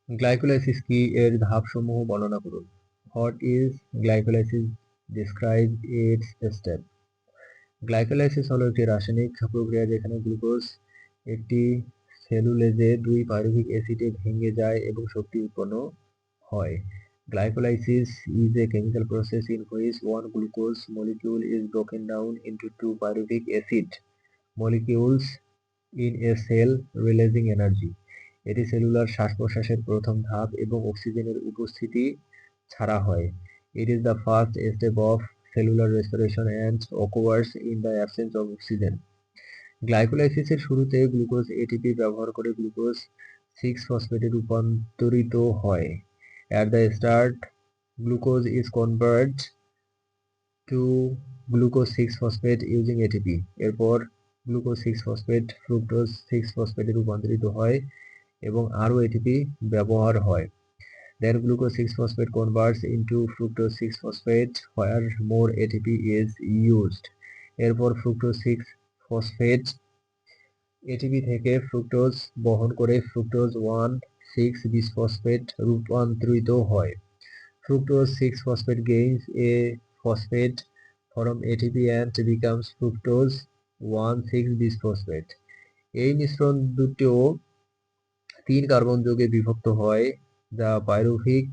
Glycolysis কি, এর ধাপসমূহ বর্ণনা করুন। What is glycolysis, describe it's step. Glycolysis হলো একটি রাসায়নিক প্রক্রিয়া যেখানে গ্লুকোজ একটি সেলুলোজে 2 পাইরুভিক অ্যাসিডে ভেঙে যায় এবং শক্তি উৎপন্ন হয়। Glycolysis is a chemical process in which one glucose molecule is broken down into 2 pyruvic acid molecules in a cell, releasing energy. এটি সেলুলার শ্বাস-প্রশ্বাসের প্রথম ধাপ এবং অক্সিজেনের উপস্থিতি ছাড়া হয়। It is the first step of cellular respiration and occurs in the absence of oxygen. গ্লাইকোলাইসিসের শুরুতে গ্লুকোজ এটিপি ব্যবহার করে গ্লুকোজ 6-ফসফেটে রূপান্তরিত হয়। At the start, glucose is converted to glucose 6-phosphate using ATP. এরপর গ্লুকোজ 6-ফসফেট ফ্রুক্টোজ 6-ফসফেটে রূপান্তরিত হয় এবং আরও এটিপি ব্যবহার হয়। Then glucose 6-phosphate converts into fructose 6-phosphate where more ATP is used. এরপর ফ্রুক্টোজ 6-ফসফেট এটিপি থেকে ফ্রুক্টোজ বহন করে ফ্রুক্টোজ 1,6-বিসফসফেট রূপান্তরিত হয়। Fructose 6-phosphate gains a phosphate from ATP and becomes fructose 1,6-bisphosphate. এই মিশ্রণ দুটো 3 কার্বন যৌগে বিভক্ত হয় যা পাইরুভিক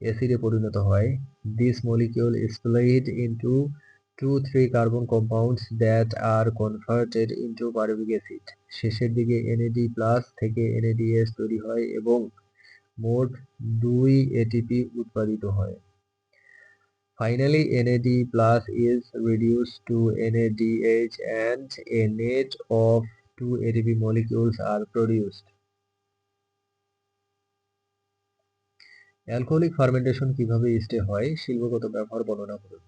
অ্যাসিডে পরিণত হয়। This molecule is split into 2-3 carbon compounds that are converted into pyruvic acid. শেষের দিকে NAD+ থেকে NADH তৈরি হয় এবং মোট 2 এটিপি উৎপাদিত হয়। Finally, NAD+ is reduced to NADH and a net of 2 ATP molecules are produced. Alcoholic fermentation কিভাবে ইস্টে হয়, শিল্পগত ব্যবহার বর্ণনা করুন।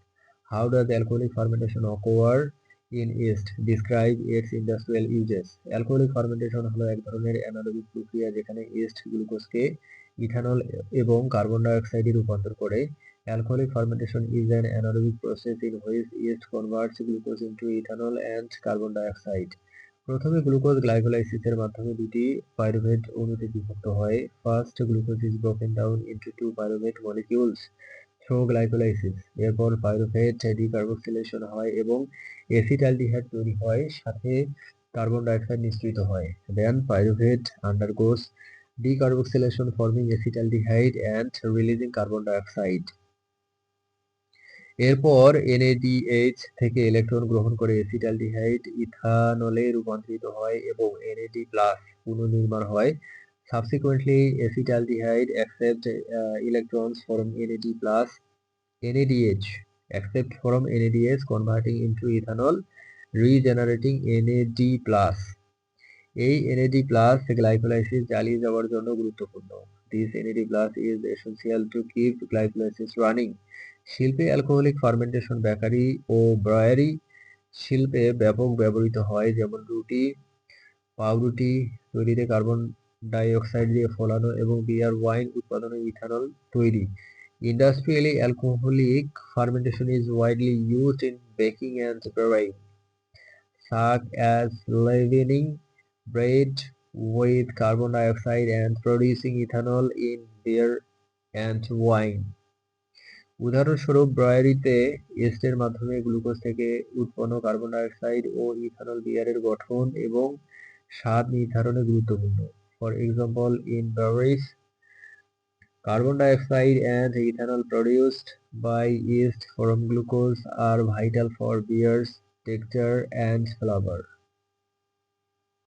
How does alcoholic fermentation occur in yeast? Describe its industrial uses. Alcoholic fermentation হলো এক ধরনের অ্যানারোবিক প্রক্রিয়া যেখানে ইস্ট গ্লুকোজকে ইথানল এবং কার্বন ডাই অক্সাইডে রূপান্তর করে। Alcoholic fermentation is an anaerobic process in which yeast converts glucose into ethanol and carbon dioxide. প্রথমে glucose গ্লাইকোলাইসিসের মাধ্যমে দুটি পাইরুভেট অণুতে বিভক্ত হয়। First glucose is broken down into 2 pyruvate molecules through glycolysis. এরপর পাইরুভেট ডিকার্বক্সিলেশন হয় এবং এসিটালডিহাইড তৈরি হয়, সাথে কার্বন ডাইঅক্সাইড নিঃসৃত হয়। Then pyruvate undergoes decarboxylation forming acetaldehyde and releasing carbon dioxide. এরপর NADH থেকে ইলেকট্রন গ্রহণ করে এসিটালডিহাইড ইথানলে রূপান্তরিত হয় এবং NAD+ পুনর্নির্মাণ হয়। Subsequently, acetaldehyde accept electrons from NAD+, NADH accept from NADH converting into ethanol, regenerating NAD+. এই NAD+ গ্লাইকোলাইসিস চালিয়ে যাওয়ার জন্য গুরুত্বপূর্ণ। This NAD+ is essential to keep glycolysis running. শিল্পে অ্যালকোহলিক ফার্মেন্টেশন বেকারি ও ব্রায়ারি শিল্পে ব্যাপক ব্যবহৃত হয়, যেমন রুটি, পাউরুটি তৈরিতে কার্বন ডাই অক্সাইড দিয়ে ফোলানো এবং বিয়ার ওয়াইন উৎপাদনে ইথানল তৈরি। Industrially, alcoholic fermentation is widely used in baking and brewing, such as leavening bread with carbon dioxide and producing ethanol in beer and wine. উদাহরণস্বরূপ, ব্রায়ারিতে ইস্টের মাধ্যমে গ্লুকোজ থেকে উৎপন্ন কার্বন ডাইঅক্সাইড ও ইথানল বিয়ারের গঠন এবং স্বাদ নির্ধারণে গুরুত্বপূর্ণ। For example, in breweries, carbon dioxide and ethanol produced by yeast from glucose are vital for beer's texture and flavor.